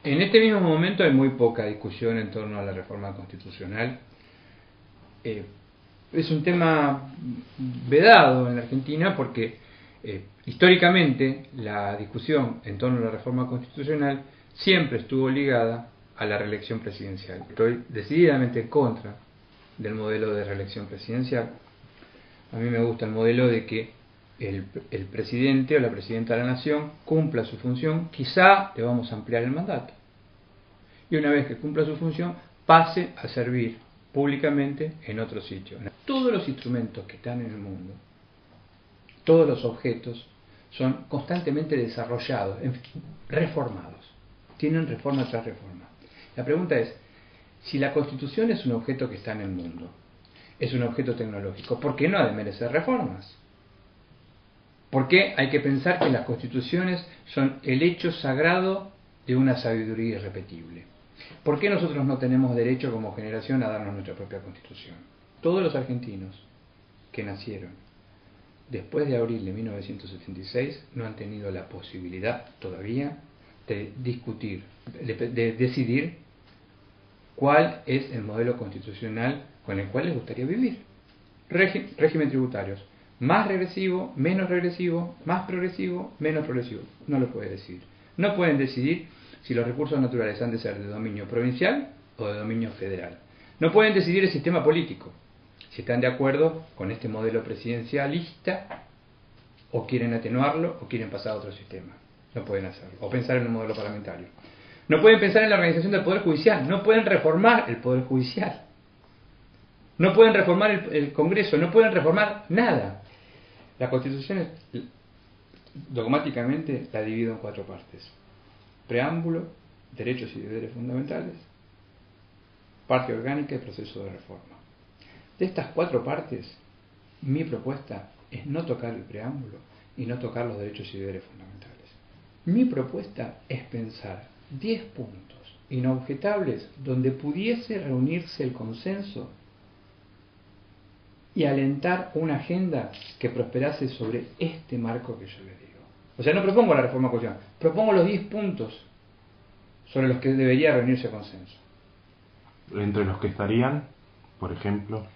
En este mismo momento hay muy poca discusión en torno a la reforma constitucional. Es un tema vedado en la Argentina porque históricamente la discusión en torno a la reforma constitucional siempre estuvo ligada a la reelección presidencial. Estoy decididamente en contra del modelo de reelección presidencial. A mí me gusta el modelo de que el presidente o la presidenta de la nación cumpla su función, quizá le vamos a ampliar el mandato, y una vez que cumpla su función pase a servir públicamente en otro sitio. Todos los instrumentos que están en el mundo, todos los objetos, son constantemente desarrollados, reformados, tienen reforma tras reforma. La pregunta es, si la Constitución es un objeto que está en el mundo, es un objeto tecnológico, ¿por qué no ha de merecer reformas? ¿Por qué hay que pensar que las constituciones son el hecho sagrado de una sabiduría irrepetible? ¿Por qué nosotros no tenemos derecho como generación a darnos nuestra propia constitución? Todos los argentinos que nacieron después de abril de 1976 no han tenido la posibilidad todavía de discutir, de decidir cuál es el modelo constitucional con el cual les gustaría vivir. Régimen tributarios, más regresivo, menos regresivo, más progresivo, menos progresivo. No lo puede decidir. No pueden decidir si los recursos naturales han de ser de dominio provincial o de dominio federal. No pueden decidir el sistema político, si están de acuerdo con este modelo presidencialista o quieren atenuarlo o quieren pasar a otro sistema. No pueden hacerlo. O pensar en un modelo parlamentario. No pueden pensar en la organización del Poder Judicial. No pueden reformar el Poder Judicial. No pueden reformar el Congreso. No pueden reformar nada. La Constitución dogmáticamente la divido en 4 partes: preámbulo, derechos y deberes fundamentales, parte orgánica y proceso de reforma. De estas 4 partes, mi propuesta es no tocar el preámbulo y no tocar los derechos y deberes fundamentales. Mi propuesta es pensar 10 puntos inobjetables donde pudiese reunirse el consenso y alentar una agenda que prosperase sobre este marco que yo les digo. O sea, no propongo la reforma constitucional, propongo los 10 puntos sobre los que debería reunirse consenso. Entre los que estarían, por ejemplo,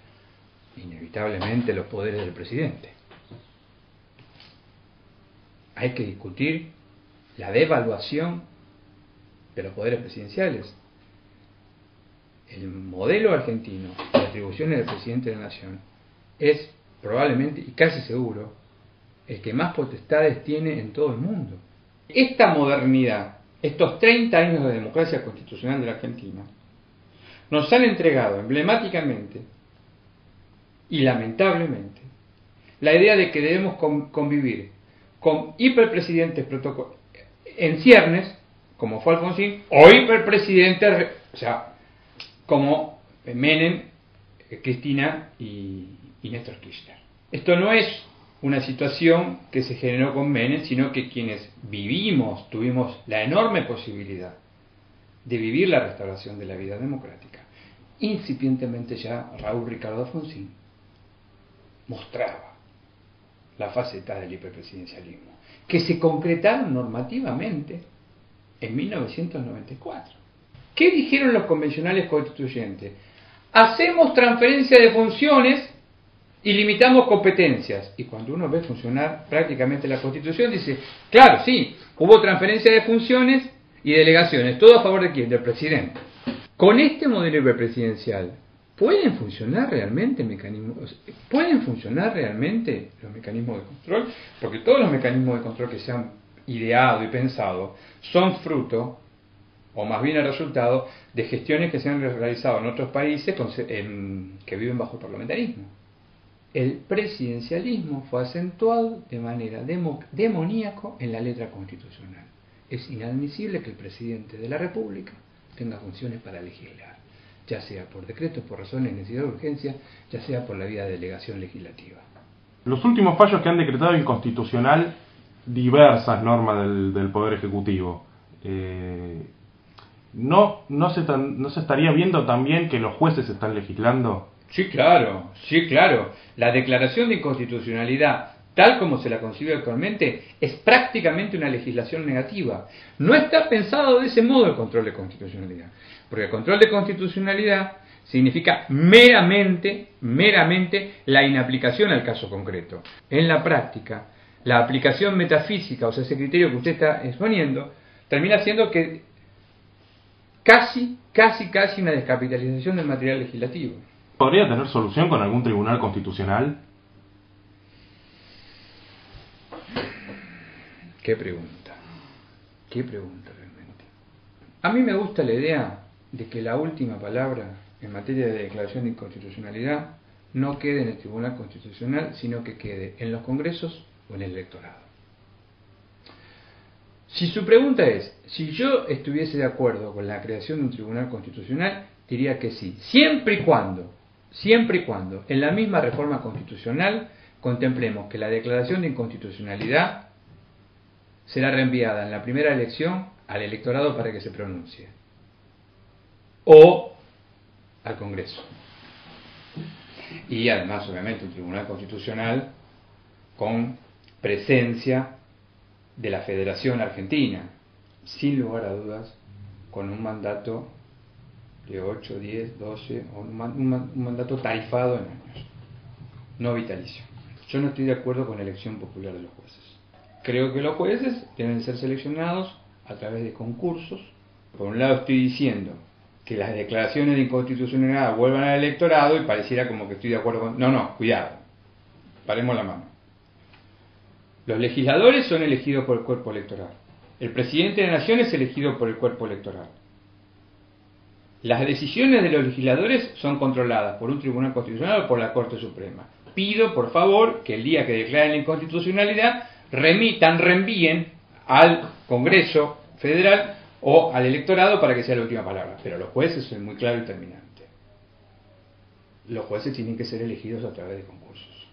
inevitablemente los poderes del presidente. Hay que discutir la devaluación de los poderes presidenciales. El modelo argentino de atribuciones del presidente de la nación es probablemente, y casi seguro, el que más potestades tiene en todo el mundo. Esta modernidad, estos 30 años de democracia constitucional de la Argentina, nos han entregado emblemáticamente y lamentablemente la idea de que debemos convivir con hiperpresidentes en ciernes, como fue Alfonsín, o hiperpresidentes, o sea, como Menem, Cristina y Néstor Kirchner. Esto no es una situación que se generó con Menem, sino que quienes tuvimos la enorme posibilidad de vivir la restauración de la vida democrática. Incipientemente ya Raúl Ricardo Alfonsín mostraba la faceta del hiperpresidencialismo, que se concretaron normativamente en 1994. ¿Qué dijeron los convencionales constituyentes? Hacemos transferencia de funciones y limitamos competencias. Y cuando uno ve funcionar prácticamente la Constitución, dice, claro, sí, hubo transferencia de funciones y delegaciones, todo a favor de ¿quién? Del presidente. Con este modelo hiperpresidencial, ¿pueden funcionar realmente los mecanismos de control? Porque todos los mecanismos de control que se han ideado y pensado son fruto, o más bien el resultado, de gestiones que se han realizado en otros países que viven bajo el parlamentarismo. El presidencialismo fue acentuado de manera demoníaca en la letra constitucional. Es inadmisible que el presidente de la República tenga funciones para legislar, ya sea por decreto, por razones de necesidad o urgencia, ya sea por la vía de delegación legislativa. Los últimos fallos que han decretado inconstitucional diversas normas del Poder Ejecutivo, ¿no se estaría viendo también que los jueces están legislando? Sí, claro. La declaración de inconstitucionalidad tal como se la concibe actualmente, es prácticamente una legislación negativa. No está pensado de ese modo el control de constitucionalidad, porque el control de constitucionalidad significa meramente la inaplicación al caso concreto. En la práctica, la aplicación metafísica, o sea, ese criterio que usted está exponiendo, termina siendo que casi una descapitalización del material legislativo. ¿Podría tener solución con algún tribunal constitucional? Qué pregunta realmente. A mí me gusta la idea de que la última palabra en materia de declaración de inconstitucionalidad no quede en el Tribunal Constitucional, sino que quede en los congresos o en el electorado. Si su pregunta es, si yo estuviese de acuerdo con la creación de un Tribunal Constitucional, diría que sí, siempre y cuando en la misma reforma constitucional contemplemos que la declaración de inconstitucionalidad será reenviada en la primera elección al electorado para que se pronuncie, o al Congreso. Y además, obviamente, un Tribunal Constitucional con presencia de la Federación Argentina, sin lugar a dudas, con un mandato de 8, 10, 12, o un mandato tarifado en años, no vitalicio. Yo no estoy de acuerdo con la elección popular de los jueces. Creo que los jueces deben ser seleccionados a través de concursos. Por un lado estoy diciendo que las declaraciones de inconstitucionalidad vuelvan al electorado y pareciera como que estoy de acuerdo con... No, cuidado, paremos la mano. Los legisladores son elegidos por el cuerpo electoral. El presidente de la nación es elegido por el cuerpo electoral. Las decisiones de los legisladores son controladas por un tribunal constitucional o por la Corte Suprema. Pido, por favor, que el día que declaren la inconstitucionalidad reenvíen al Congreso Federal o al electorado para que sea la última palabra. Pero los jueces son muy claros y terminantes. Los jueces tienen que ser elegidos a través de concursos.